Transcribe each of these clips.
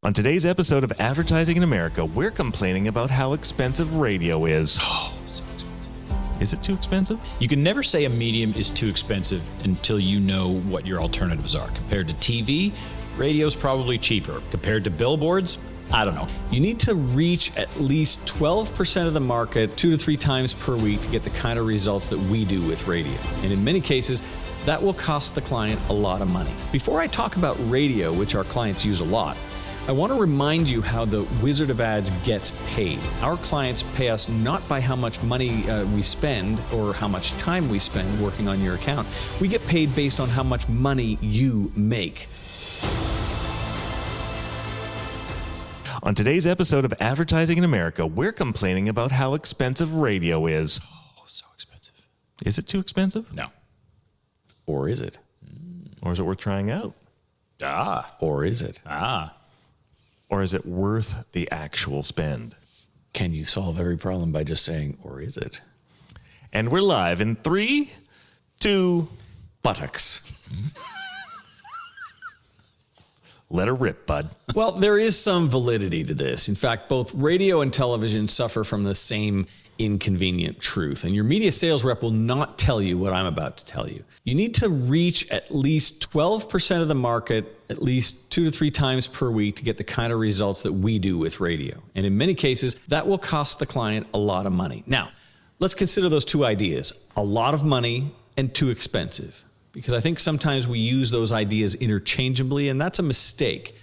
On today's episode of Advertising in America, we're complaining about how expensive radio is. Oh, so expensive. Is it too expensive? You can never say a medium is too expensive until you know what your alternatives are. Compared to TV, radio's probably cheaper. Compared to billboards, I don't know. You need to reach at least 12% of the market 2 to 3 times per week to get the kind of results that we do with radio. And in many cases, that will cost the client a lot of money. Before I talk about radio, which our clients use a lot, I want to remind you how the Wizard of Ads gets paid. Our clients pay us not by how much money we spend or how much time we spend working on your account. We get paid based on how much money you make. On today's episode of Advertising in America, we're complaining about how expensive radio is. Oh, so expensive. Is it too expensive? No. Or is it? Or is it worth trying out? Or is it? Or is it worth the actual spend? Can you solve every problem by just saying, or is it? And we're live in 3, 2, buttocks. Let her rip, bud. Well, there is some validity to this. In fact, both radio and television suffer from the same inconvenient truth, and your media sales rep will not tell you what I'm about to tell you. You need to reach at least 12% of the market at least 2 to 3 times per week to get the kind of results that we do with radio. And in many cases, that will cost the client a lot of money. Now, let's consider those two ideas, a lot of money and too expensive, because I think sometimes we use those ideas interchangeably, and that's a mistake.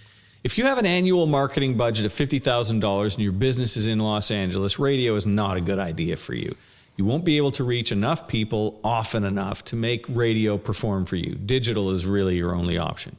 If you have an annual marketing budget of $50,000 and your business is in Los Angeles, radio is not a good idea for you. You won't be able to reach enough people often enough to make radio perform for you. Digital is really your only option.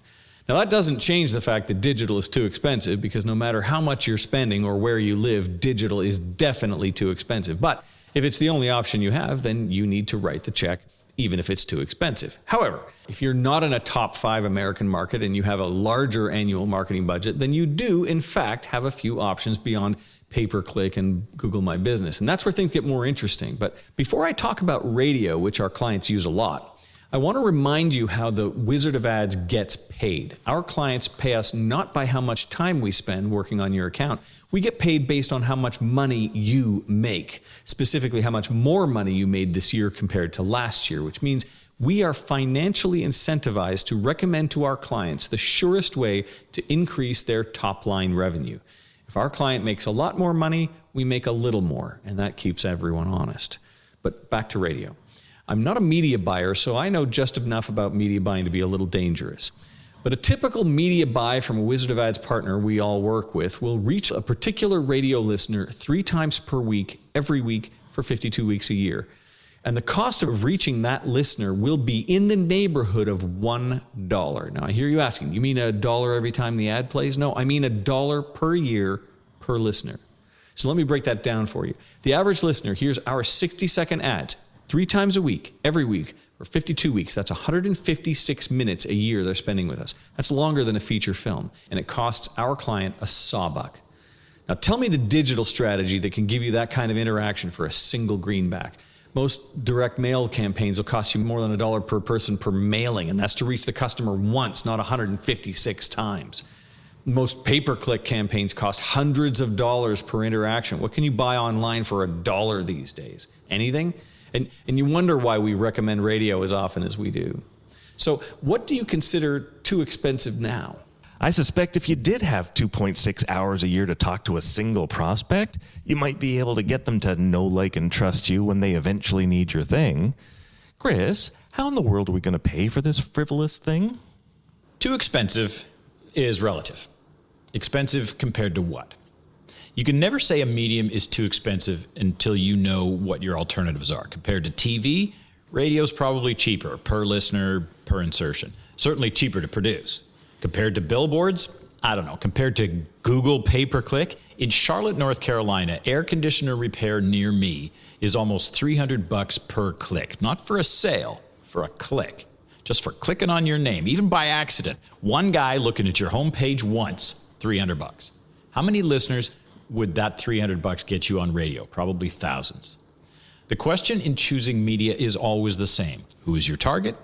Now, that doesn't change the fact that digital is too expensive, because no matter how much you're spending or where you live, digital is definitely too expensive. But if it's the only option you have, then you need to write the check, even if it's too expensive. However, if you're not in a top 5 American market and you have a larger annual marketing budget, then you do, in fact, have a few options beyond pay-per-click and Google My Business. And that's where things get more interesting. But before I talk about radio, which our clients use a lot, I want to remind you how the Wizard of Ads gets paid. Our clients pay us not by how much time we spend working on your account. We get paid based on how much money you make, specifically how much more money you made this year compared to last year, which means we are financially incentivized to recommend to our clients the surest way to increase their top-line revenue. If our client makes a lot more money, we make a little more, and that keeps everyone honest. But back to radio. I'm not a media buyer, so I know just enough about media buying to be a little dangerous. But a typical media buy from a Wizard of Ads partner we all work with will reach a particular radio listener 3 times per week, every week, for 52 weeks a year. And the cost of reaching that listener will be in the neighborhood of $1. Now, I hear you asking, you mean $1 every time the ad plays? No, I mean $1 per year per listener. So let me break that down for you. The average listener hears our 60-second ads 3 times a week, every week, for 52 weeks. That's 156 minutes a year they're spending with us. That's longer than a feature film, and it costs our client a sawbuck. Now tell me the digital strategy that can give you that kind of interaction for a single greenback. Most direct mail campaigns will cost you more than $1 per person per mailing, and that's to reach the customer once, not 156 times. Most pay-per-click campaigns cost hundreds of dollars per interaction. What can you buy online for $1 these days? Anything? And you wonder why we recommend radio as often as we do. So what do you consider too expensive now? I suspect if you did have 2.6 hours a year to talk to a single prospect, you might be able to get them to know, like, and trust you when they eventually need your thing. Chris, how in the world are we going to pay for this frivolous thing? Too expensive is relative. Expensive compared to what? You can never say a medium is too expensive until you know what your alternatives are. Compared to TV, radio's probably cheaper per listener, per insertion. Certainly cheaper to produce. Compared to billboards, I don't know. Compared to Google pay-per-click, in Charlotte, North Carolina, air conditioner repair near me is almost $300 per click. Not for a sale, for a click. Just for clicking on your name, even by accident. One guy looking at your homepage once, $300. How many listeners would that $300 get you on radio? Probably thousands. The question in choosing media is always the same. Who is your target?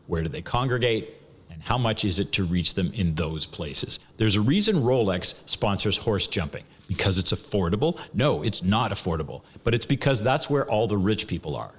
Where do they congregate? And and how much is it to reach them in those places. There's a reason Rolex sponsors horse jumping. Because it's affordable? No, it's not affordable, but it's because that's where all the rich people are.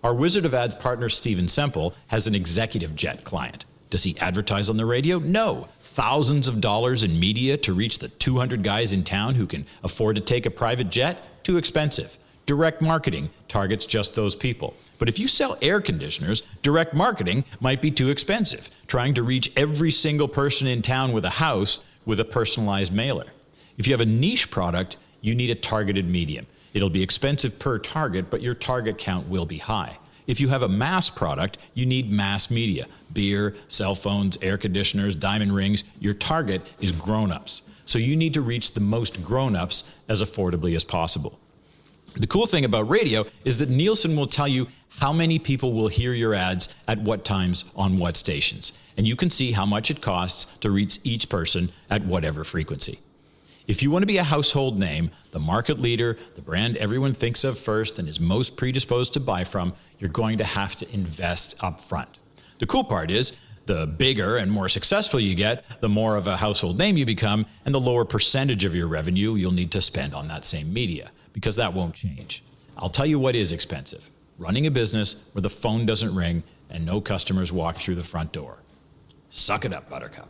Our Wizard of Ads partner, Steven Semple, has an executive jet client. Does he advertise on the radio? No. Thousands of dollars in media to reach the 200 guys in town who can afford to take a private jet? Too expensive. Direct marketing targets just those people. But if you sell air conditioners, direct marketing might be too expensive, trying to reach every single person in town with a house with a personalized mailer. If you have a niche product, you need a targeted medium. It'll be expensive per target, but your target count will be high. If you have a mass product, you need mass media. Beer, cell phones, air conditioners, diamond rings. Your target is grown-ups. So you need to reach the most grown-ups as affordably as possible. The cool thing about radio is that Nielsen will tell you how many people will hear your ads at what times on what stations. And you can see how much it costs to reach each person at whatever frequency. If you want to be a household name, the market leader, the brand everyone thinks of first and is most predisposed to buy from, you're going to have to invest up front. The cool part is, the bigger and more successful you get, the more of a household name you become, and the lower percentage of your revenue you'll need to spend on that same media, because that won't change. I'll tell you what is expensive: running a business where the phone doesn't ring and no customers walk through the front door. Suck it up, Buttercup.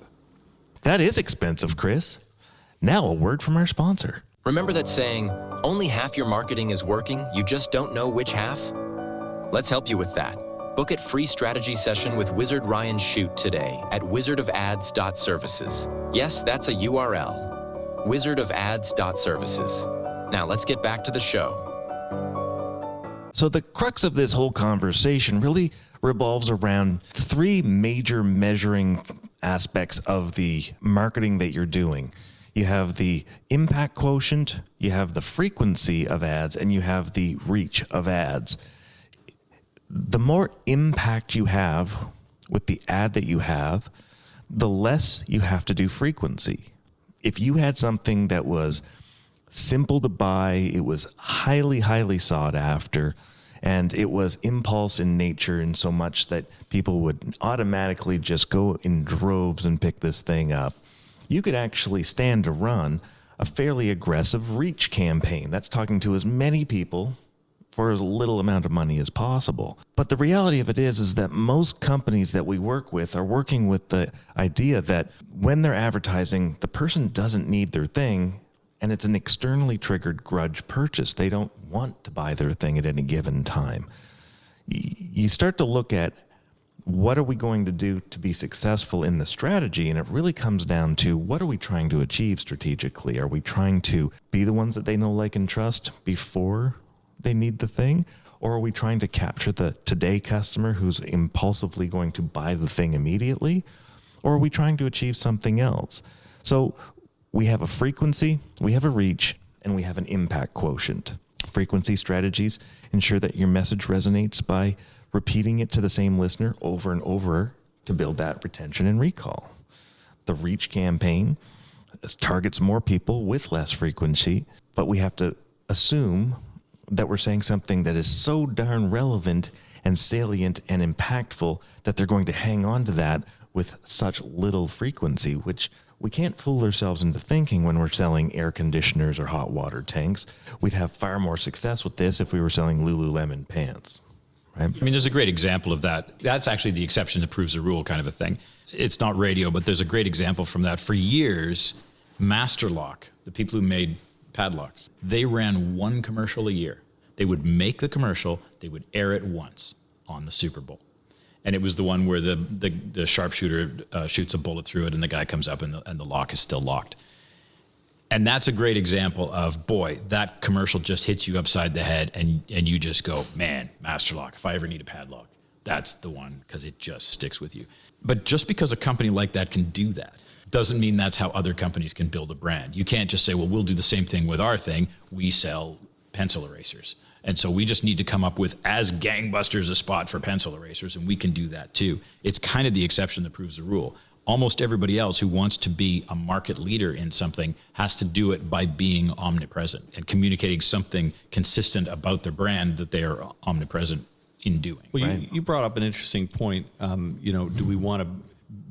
That is expensive, Chris. Now a word from our sponsor. Remember that saying, only half your marketing is working, you just don't know which half? Let's help you with that. Book a free strategy session with Wizard Ryan Shute today at wizardofads.services. Yes, that's a URL. wizardofads.services. Now let's get back to the show. So the crux of this whole conversation really revolves around three major measuring aspects of the marketing that you're doing. You have the impact quotient, you have the frequency of ads, and you have the reach of ads. The more impact you have with the ad that you have, the less you have to do frequency. If you had something that was simple to buy, it was highly, highly sought after, and it was impulse in nature in so much that people would automatically just go in droves and pick this thing up, you could actually stand to run a fairly aggressive reach campaign. That's talking to as many people for as little amount of money as possible. But the reality of it is that most companies that we work with are working with the idea that when they're advertising, the person doesn't need their thing, and it's an externally triggered grudge purchase. They don't want to buy their thing at any given time. You start to look at what are we going to do to be successful in the strategy, and it really comes down to what are we trying to achieve strategically? Are we trying to be the ones that they know, like, and trust before they need the thing? Or are we trying to capture the today customer who's impulsively going to buy the thing immediately? Or are we trying to achieve something else? So we have a frequency, we have a reach, and we have an impact quotient. Frequency strategies ensure that your message resonates by repeating it to the same listener over and over to build that retention and recall. The reach campaign targets more people with less frequency, but we have to assume that we're saying something that is so darn relevant and salient and impactful that they're going to hang on to that with such little frequency, which we can't fool ourselves into thinking when we're selling air conditioners or hot water tanks. We'd have far more success with this if we were selling Lululemon pants. Right? I mean, there's a great example of that. That's actually the exception that proves the rule kind of a thing. It's not radio, but there's a great example from that. For years, Master Lock, the people who made padlocks, they ran one commercial a year. They would make the commercial, they would air it once on the Super Bowl. And it was the one where the sharpshooter shoots a bullet through it and the guy comes up and the lock is still locked. And that's a great example of, boy, that commercial just hits you upside the head and you just go, man, Master Lock, if I ever need a padlock, that's the one, because it just sticks with you. But just because a company like that can do that doesn't mean that's how other companies can build a brand. You can't just say, well, we'll do the same thing with our thing. We sell pencil erasers. And so we just need to come up with as gangbusters a spot for pencil erasers, and we can do that too. It's kind of the exception that proves the rule. Almost everybody else who wants to be a market leader in something has to do it by being omnipresent and communicating something consistent about their brand that they are omnipresent in doing. Well, right? you brought up an interesting point. Do we want to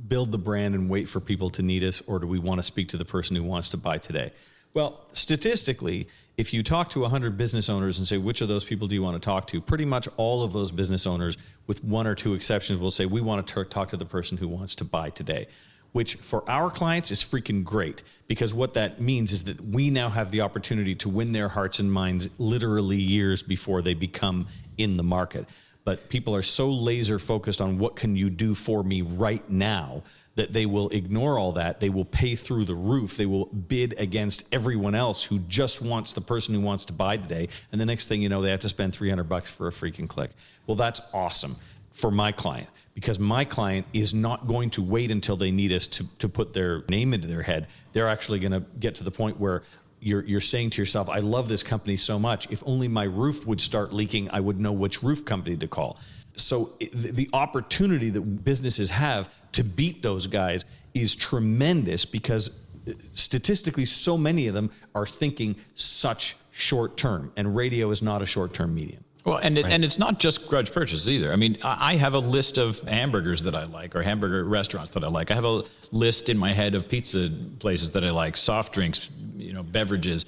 build the brand and wait for people to need us, or do we want to speak to the person who wants to buy today? Well, statistically, if you talk to 100 business owners and say, which of those people do you want to talk to? Pretty much all of those business owners, with one or two exceptions, will say, we want to talk to the person who wants to buy today, which for our clients is freaking great, because what that means is that we now have the opportunity to win their hearts and minds literally years before they become in the market. But people are so laser focused on what can you do for me right now that they will ignore all that. They will pay through the roof. They will bid against everyone else who just wants the person who wants to buy today. And the next thing you know, they have to spend $300 for a freaking click. Well, that's awesome for my client, because my client is not going to wait until they need us to put their name into their head. They're actually going to get to the point where you're saying to yourself, I love this company so much. If only my roof would start leaking, I would know which roof company to call. So the opportunity that businesses have to beat those guys is tremendous, because statistically, so many of them are thinking such short term, and radio is not a short term medium. Well, and it's not just grudge purchases either. I mean, I have a list of hamburgers that I like, or hamburger restaurants that I like. I have a list in my head of pizza places that I like, soft drinks, beverages.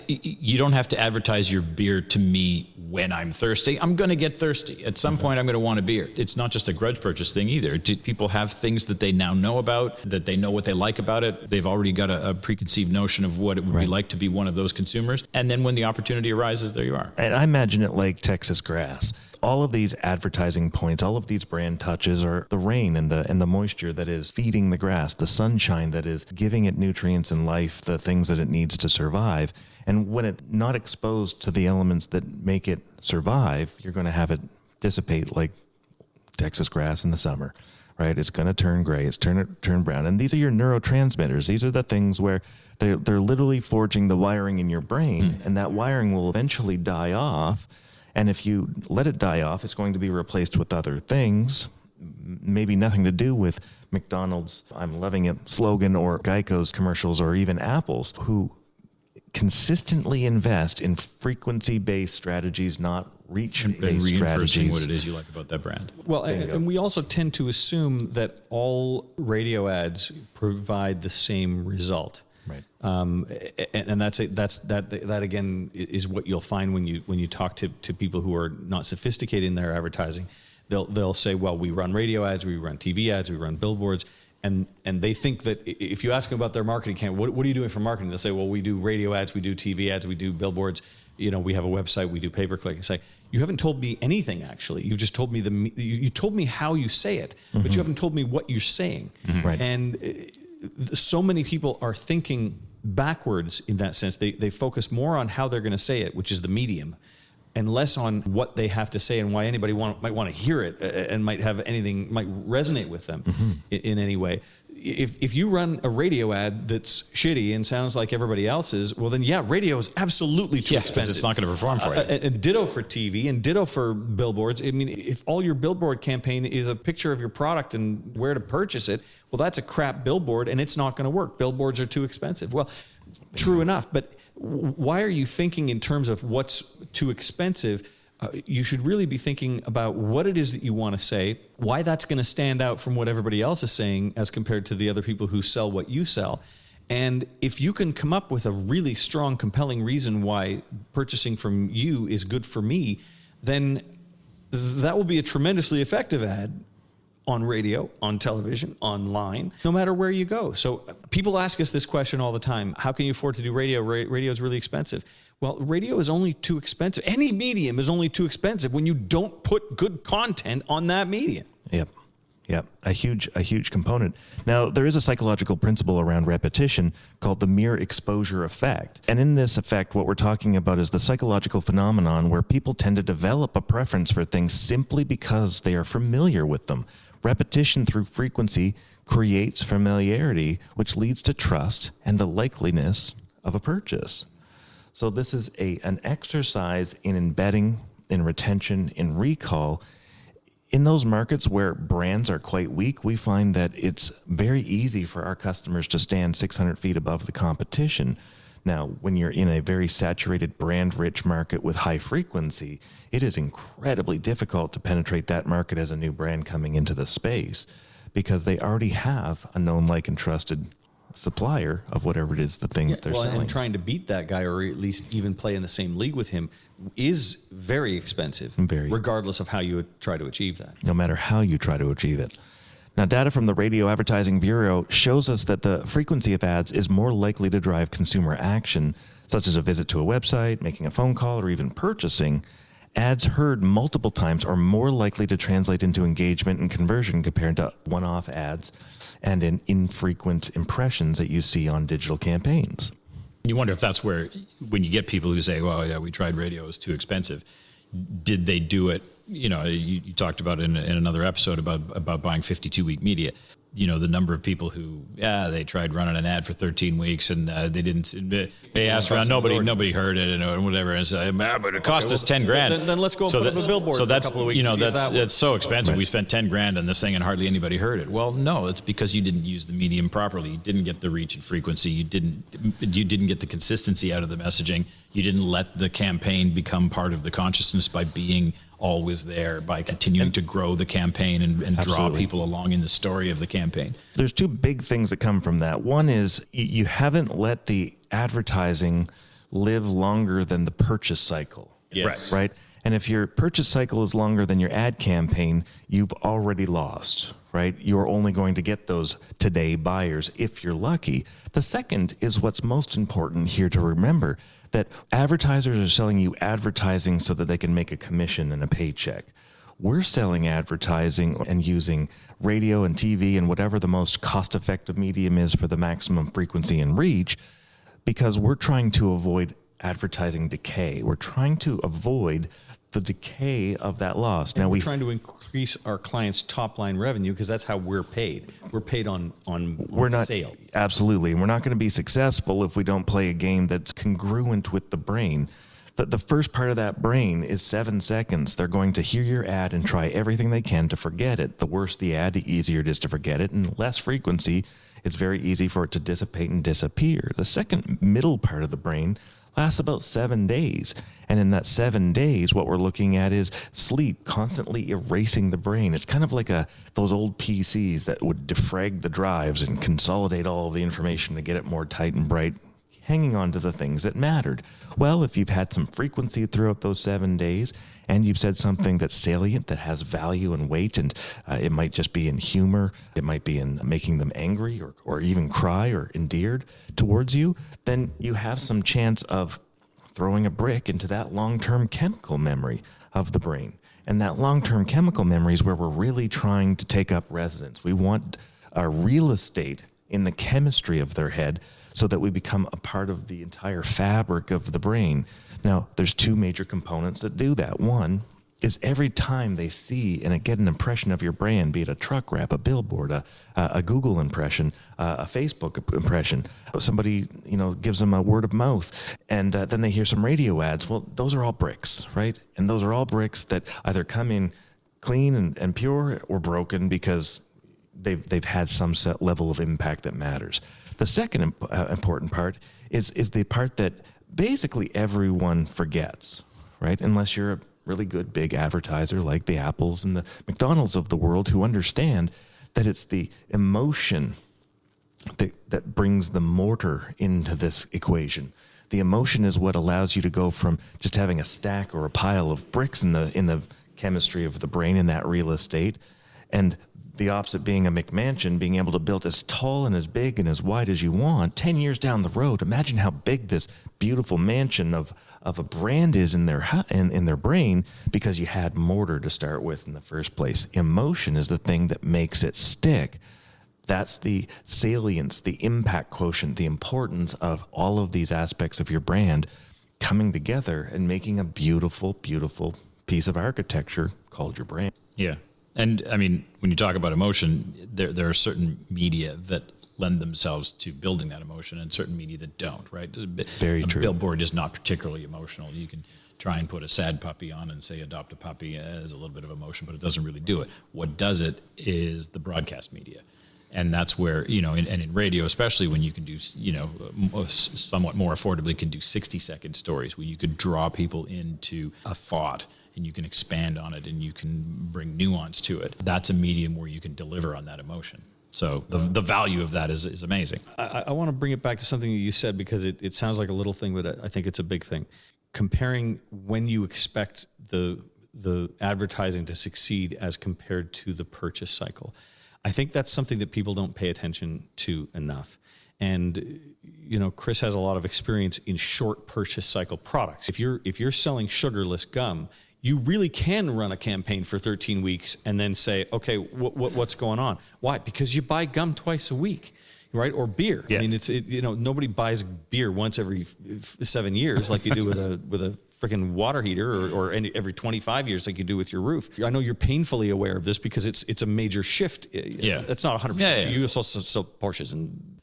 You don't have to advertise your beer to me when I'm thirsty. I'm going to get thirsty. At some point, I'm going to want a beer. It's not just a grudge purchase thing either. People have things that they now know about, that they know what they like about it. They've already got a preconceived notion of what it would be like to be one of those consumers. And then when the opportunity arises, there you are. And I imagine it like Texas grass. All of these advertising points, all of these brand touches are the rain and the moisture that is feeding the grass, the sunshine that is giving it nutrients and life, the things that it needs to survive. And when it's not exposed to the elements that make it survive, you're going to have it dissipate like Texas grass in the summer, right? It's going to turn gray, it's turn brown. And these are your neurotransmitters. These are the things where they're literally forging the wiring in your brain, and that wiring will eventually die off. And if you let it die off, it's going to be replaced with other things, maybe nothing to do with McDonald's I'm loving it slogan, or Geico's commercials, or even Apple's, who consistently invest in frequency-based strategies, not reach-based reinforcing strategies. what it is you like about that brand. Well, and we also tend to assume that all radio ads provide the same result. Right. And that again is what you'll find when you talk to people who are not sophisticated in their advertising. They'll say, well, we run radio ads, we run TV ads, we run billboards, and they think that if you ask them about their marketing campaign, what are you doing for marketing? They'll say, well, we do radio ads, we do TV ads, we do billboards. We have a website, we do pay-per-click. And say, you haven't told me anything actually. You just told me you told me how you say it, but you haven't told me what you're saying. Right. And so many people are thinking backwards in that sense. They focus more on how they're going to say it, which is the medium, and less on what they have to say and why anybody might want to hear it and might resonate with them in any way. If you run a radio ad that's shitty and sounds like everybody else's, well then radio is absolutely too expensive. It's not going to perform for you. And ditto for TV and ditto for billboards. I mean, if all your billboard campaign is a picture of your product and where to purchase it, well, that's a crap billboard and it's not going to work. Billboards are too expensive. Well, true enough, but why are you thinking in terms of what's too expensive? You should really be thinking about what it is that you want to say, why that's going to stand out from what everybody else is saying as compared to the other people who sell what you sell. And if you can come up with a really strong, compelling reason why purchasing from you is good for me, then that will be a tremendously effective ad on radio, on television, online, no matter where you go. So people ask us this question all the time. How can you afford to do radio? Radio is really expensive. Well, radio is only too expensive. Any medium is only too expensive when you don't put good content on that medium. Yep. A huge component. Now, there is a psychological principle around repetition called the mere exposure effect. And in this effect, what we're talking about is the psychological phenomenon where people tend to develop a preference for things simply because they are familiar with them. Repetition through frequency creates familiarity, which leads to trust and the likeliness of a purchase. So this is an exercise in embedding, in retention, in recall. In those markets where brands are quite weak, we find that it's very easy for our customers to stand 600 feet above the competition. Now, when you're in a very saturated, brand-rich market with high frequency, it is incredibly difficult to penetrate that market as a new brand coming into the space because they already have a known, like, and trusted supplier of whatever it is, the thing that they're selling. And trying to beat that guy, or at least even play in the same league with him, is very expensive, regardless of how you would try to achieve that. No matter how you try to achieve it. Now, data from the Radio Advertising Bureau shows us that the frequency of ads is more likely to drive consumer action, such as a visit to a website, making a phone call, or even purchasing. Ads heard multiple times are more likely to translate into engagement and conversion compared to one-off ads and in infrequent impressions that you see on digital campaigns. You wonder if that's where, when you get people who say, well, yeah, we tried radio, it was too expensive. Did they do it? You know, you talked about in another episode about buying 52-week media. You know, the number of people who, they tried running an ad for 13 weeks and they didn't, they asked around, nobody heard it and whatever. And so, but it cost us 10 grand. Then let's go and put up a billboard for a couple of weeks. You know, that's so expensive. Right. We spent 10 grand on this thing and hardly anybody heard it. Well, no, it's because you didn't use the medium properly. You didn't get the reach and frequency. You didn't get the consistency out of the messaging. You didn't let the campaign become part of the consciousness by being always there, by continuing to grow the campaign and draw people along in the story of the campaign. There's two big things that come from that. One is you haven't let the advertising live longer than the purchase cycle. Yes. Right? And if your purchase cycle is longer than your ad campaign, you've already lost, right? You're only going to get those today buyers if you're lucky. The second is what's most important here to remember, that advertisers are selling you advertising so that they can make a commission and a paycheck. We're selling advertising and using radio and TV and whatever the most cost-effective medium is for the maximum frequency and reach, because we're trying to avoid advertising decay. We're trying to avoid the decay of that loss. Now we're trying to increase our clients' top line revenue because that's how we're paid. We're paid on sale. Absolutely. And we're not going to be successful if we don't play a game that's congruent with the brain. The first part of that brain is 7 seconds. They're going to hear your ad and try everything they can to forget it. The worse the ad, the easier it is to forget it. And less frequency, it's very easy for it to dissipate and disappear. The second middle part of the brain lasts about 7 days. And in that 7 days, what we're looking at is sleep, constantly erasing the brain. It's kind of like those old PCs that would defrag the drives and consolidate all of the information to get it more tight and bright, hanging on to the things that mattered. Well, if you've had some frequency throughout those 7 days and you've said something that's salient, that has value and weight, and it might just be in humor, it might be in making them angry or even cry or endeared towards you, then you have some chance of throwing a brick into that long-term chemical memory of the brain. And that long-term chemical memory is where we're really trying to take up residence. We want our real estate in the chemistry of their head so that we become a part of the entire fabric of the brain. Now, there's two major components that do that. One is every time they see and get an impression of your brand, be it a truck wrap, a billboard, a Google impression, a Facebook impression, somebody gives them a word of mouth, and then they hear some radio ads. Well, those are all bricks, right? And those are all bricks that either come in clean and pure or broken because they've had some set level of impact that matters. The second important part is the part that basically everyone forgets, right? Unless you're a really good big advertiser like the Apples and the McDonald's of the world, who understand that it's the emotion that brings the mortar into this equation. The emotion is what allows you to go from just having a stack or a pile of bricks in the chemistry of the brain in that real estate, and the opposite being a McMansion, being able to build as tall and as big and as wide as you want. 10 years down the road, imagine how big this beautiful mansion of a brand is in their brain, because you had mortar to start with in the first place. Emotion is the thing that makes it stick. That's the salience, the impact quotient, the importance of all of these aspects of your brand coming together and making a beautiful, beautiful piece of architecture called your brand. Yeah. And I mean, when you talk about emotion, there are certain media that lend themselves to building that emotion and certain media that don't, right? Very true. A billboard is not particularly emotional. You can try and put a sad puppy on and say adopt a puppy as a little bit of emotion, but it doesn't really do it. What does it is the broadcast media. And that's where, and in radio, especially when you can do, somewhat more affordably, can do 60-second stories where you could draw people into a thought and you can expand on it and you can bring nuance to it. That's a medium where you can deliver on that emotion. So the value of that is amazing. I want to bring it back to something that you said, because it sounds like a little thing, but I think it's a big thing. Comparing when you expect the advertising to succeed as compared to the purchase cycle. I think that's something that people don't pay attention to enough. And Chris has a lot of experience in short purchase cycle products. If you're selling sugarless gum, you really can run a campaign for 13 weeks and then say, okay, what's going on? Why? Because you buy gum twice a week, right? Or beer. Yeah. I mean, nobody buys beer once every 7 years like you do with a freaking water heater, or every 25 years like you do with your roof. I know you're painfully aware of this because it's a major shift. Yeah. That's not 100%. Yeah. You also sell Porsches,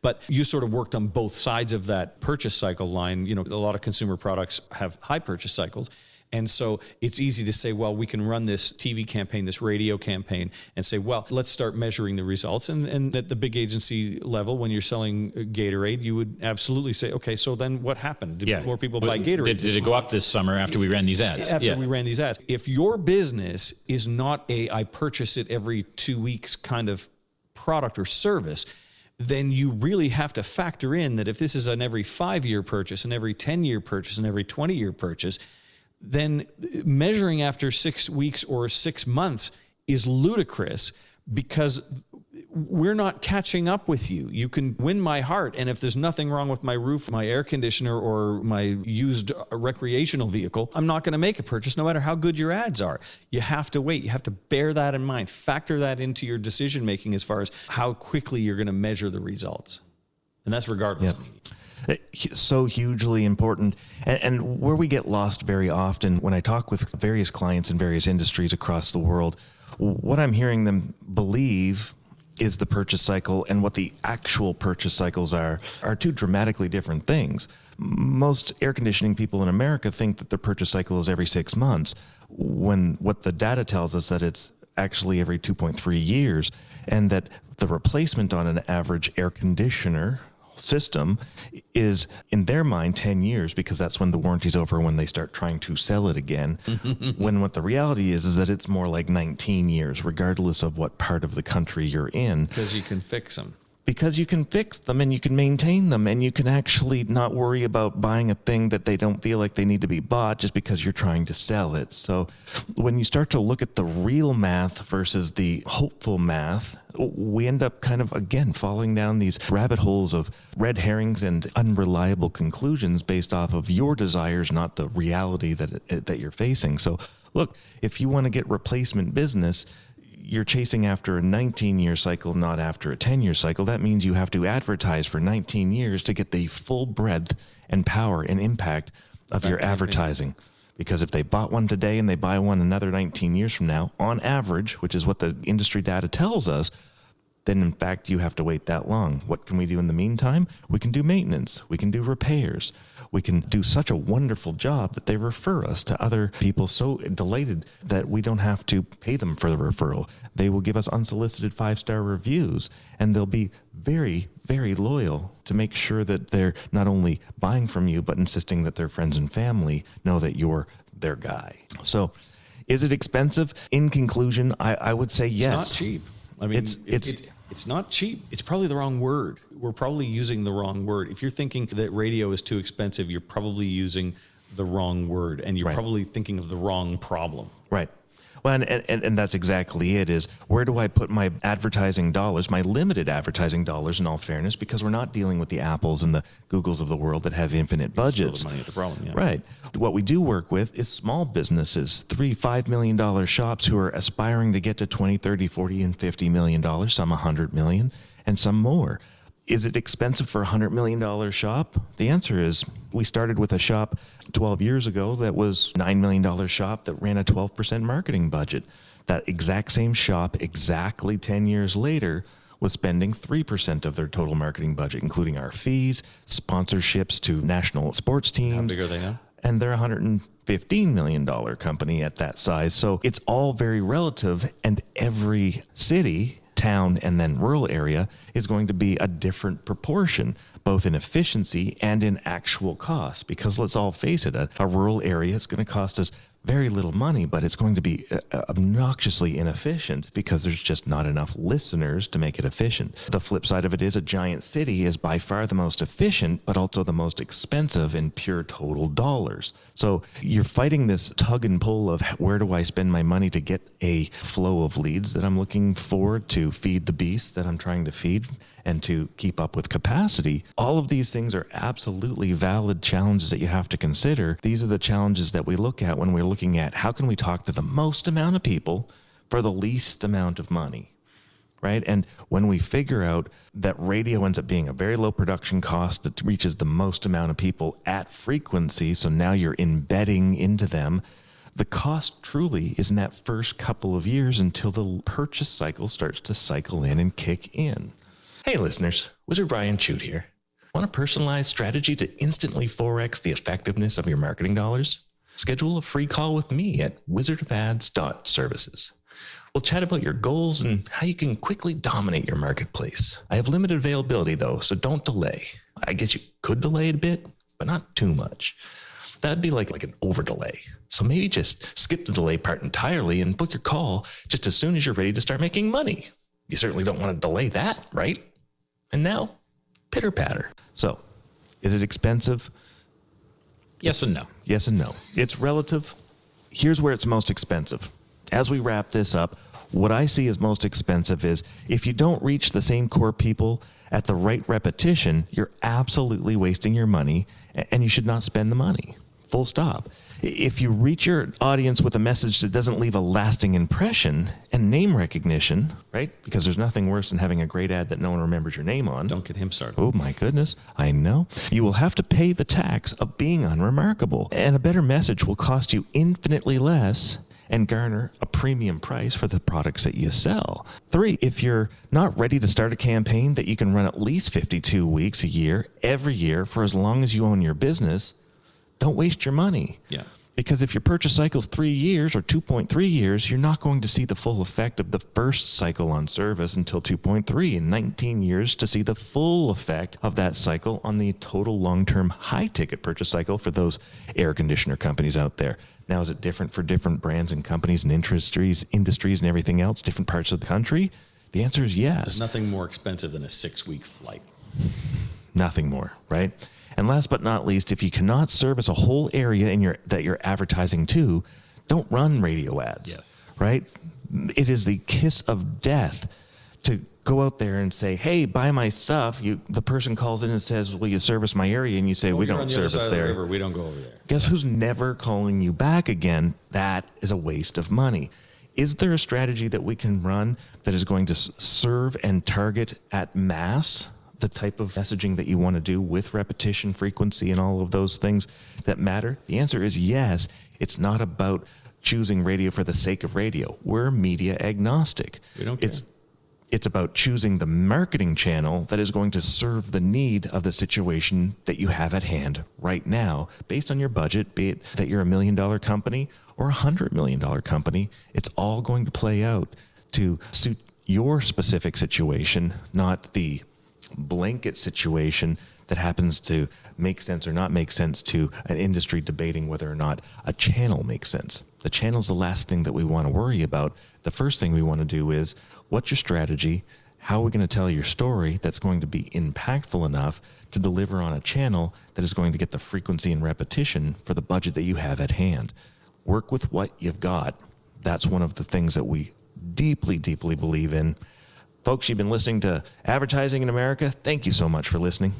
but you sort of worked on both sides of that purchase cycle line. A lot of consumer products have high purchase cycles. And so it's easy to say, well, we can run this TV campaign, this radio campaign, and say, well, let's start measuring the results. And at the big agency level, when you're selling Gatorade, you would absolutely say, okay, so then what happened? Did more people buy Gatorade? Did it go up this summer after we ran these ads? After we ran these ads. If your business is not I purchase it every 2 weeks kind of product or service, then you really have to factor in that if this is an every 5-year purchase, and every 10-year purchase, and every 20-year purchase, then measuring after 6 weeks or 6 months is ludicrous, because we're not catching up with you. You can win my heart, and if there's nothing wrong with my roof, my air conditioner, or my used recreational vehicle, I'm not going to make a purchase no matter how good your ads are. You have to wait. You have to bear that in mind. Factor that into your decision making as far as how quickly you're going to measure the results. And that's regardless. Yep. So hugely important. And where we get lost very often when I talk with various clients in various industries across the world, what I'm hearing them believe is the purchase cycle and what the actual purchase cycles are two dramatically different things. Most air conditioning people in America think that their purchase cycle is every 6 months, when what the data tells us that it's actually every 2.3 years, and that the replacement on an average air conditioner system is, in their mind, 10 years, because that's when the warranty's over, when they start trying to sell it again. When what the reality is that it's more like 19 years, regardless of what part of the country you're in. Because you can fix them. Because you can fix them and you can maintain them, and you can actually not worry about buying a thing that they don't feel like they need to be bought just because you're trying to sell it. So when you start to look at the real math versus the hopeful math, we end up kind of, again, falling down these rabbit holes of red herrings and unreliable conclusions based off of your desires, not the reality that you're facing. So look, if you want to get replacement business, you're chasing after a 19-year cycle, not after a 10-year cycle. That means you have to advertise for 19 years to get the full breadth and power and impact of your advertising. Because if they bought one today and they buy one another 19 years from now, on average, which is what the industry data tells us, then in fact you have to wait that long. What can we do in the meantime? We can do maintenance. We can do repairs. We can do such a wonderful job that they refer us to other people, so delighted that we don't have to pay them for the referral. They will give us unsolicited 5-star reviews, and they'll be very, very loyal to make sure that they're not only buying from you, but insisting that their friends and family know that you're their guy. So is it expensive? In conclusion, I would say yes. It's not cheap. I mean, it's not cheap. It's probably the wrong word. We're probably using the wrong word. If you're thinking that radio is too expensive, you're probably using the wrong word, and you're probably thinking of the wrong problem. Right. Well, and that's exactly it, is where do I put my advertising dollars, my limited advertising dollars, in all fairness, because we're not dealing with the Apples and the Googles of the world that have infinite budgets. Throw the money at the problem, yeah. Right. What we do work with is small businesses, $3-5 million shops who are aspiring to get to $20, $30, $40, and $50 million, some $100 million, and some more. Is it expensive for a $100 million shop? The answer is, we started with a shop 12 years ago that was $9 million shop that ran a 12% marketing budget. That exact same shop, exactly 10 years later, was spending 3% of their total marketing budget, including our fees, sponsorships to national sports teams. How big are they now? And they're a $115 million company at that size. So it's all very relative, and every city town and then rural area is going to be a different proportion, both in efficiency and in actual cost. Because let's all face it, a rural area is going to cost us very little money, but it's going to be obnoxiously inefficient because there's just not enough listeners to make it efficient. The flip side of it is a giant city is by far the most efficient, but also the most expensive in pure total dollars. So you're fighting this tug and pull of where do I spend my money to get a flow of leads that I'm looking for to feed the beast that I'm trying to feed and to keep up with capacity. All of these things are absolutely valid challenges that you have to consider. These are the challenges that we look at when we're looking at how can we talk to the most amount of people for the least amount of money, right? And when we figure out that radio ends up being a very low production cost that reaches the most amount of people at frequency, so now you're embedding into them, the cost truly is in that first couple of years until the purchase cycle starts to cycle in and kick in. Hey listeners, Wizard Ryan Chute here. Want a personalized strategy to instantly 4x the effectiveness of your marketing dollars? Schedule a free call with me at wizardofads.services. We'll chat about your goals and how you can quickly dominate your marketplace. I have limited availability though, so don't delay. I guess you could delay it a bit, but not too much. That'd be like an over delay. So maybe just skip the delay part entirely and book your call just as soon as you're ready to start making money. You certainly don't want to delay that, right? And now, pitter patter. So, is it expensive? Yes and no. Yes and no. It's relative. Here's where it's most expensive. As we wrap this up, what I see as most expensive is if you don't reach the same core people at the right repetition, you're absolutely wasting your money and you should not spend the money. Full stop. If you reach your audience with a message that doesn't leave a lasting impression and name recognition, right? Because there's nothing worse than having a great ad that no one remembers your name on. Don't get him started. Oh my goodness, I know. You will have to pay the tax of being unremarkable. And a better message will cost you infinitely less and garner a premium price for the products that you sell. 3, if you're not ready to start a campaign that you can run at least 52 weeks a year, every year, for as long as you own your business, don't waste your money. Yeah. Because if your purchase cycle is 3 years or 2.3 years, you're not going to see the full effect of the first cycle on service until 2.3 and 19 years to see the full effect of that cycle on the total long-term high-ticket purchase cycle for those air conditioner companies out there. Now, is it different for different brands and companies and industries and everything else, different parts of the country? The answer is yes. There's nothing more expensive than a 6-week flight. Nothing more, right? And last but not least, if you cannot service a whole area that you're advertising to, don't run radio ads, Yes. right? It is the kiss of death to go out there and say, hey, buy my stuff. The person calls in and says, will you service my area? And you say, we You're on don't the other service side of the there. river, we don't go over there. Guess who's never calling you back again? That is a waste of money. Is there a strategy that we can run that is going to serve and target at mass the type of messaging that you want to do with repetition, frequency, and all of those things that matter? The answer is yes. It's not about choosing radio for the sake of radio. We're media agnostic. We don't care. It's about choosing the marketing channel that is going to serve the need of the situation that you have at hand right now, based on your budget, be it that you're $1 million company or $100 million company. It's all going to play out to suit your specific situation, not the blanket situation that happens to make sense or not make sense to an industry debating whether or not a channel makes sense. The channel's the last thing that we want to worry about. The first thing we want to do is, what's your strategy? How are we going to tell your story that's going to be impactful enough to deliver on a channel that is going to get the frequency and repetition for the budget that you have at hand? Work with what you've got. That's one of the things that we deeply, deeply believe in. Folks, you've been listening to Advertising in America. Thank you so much for listening.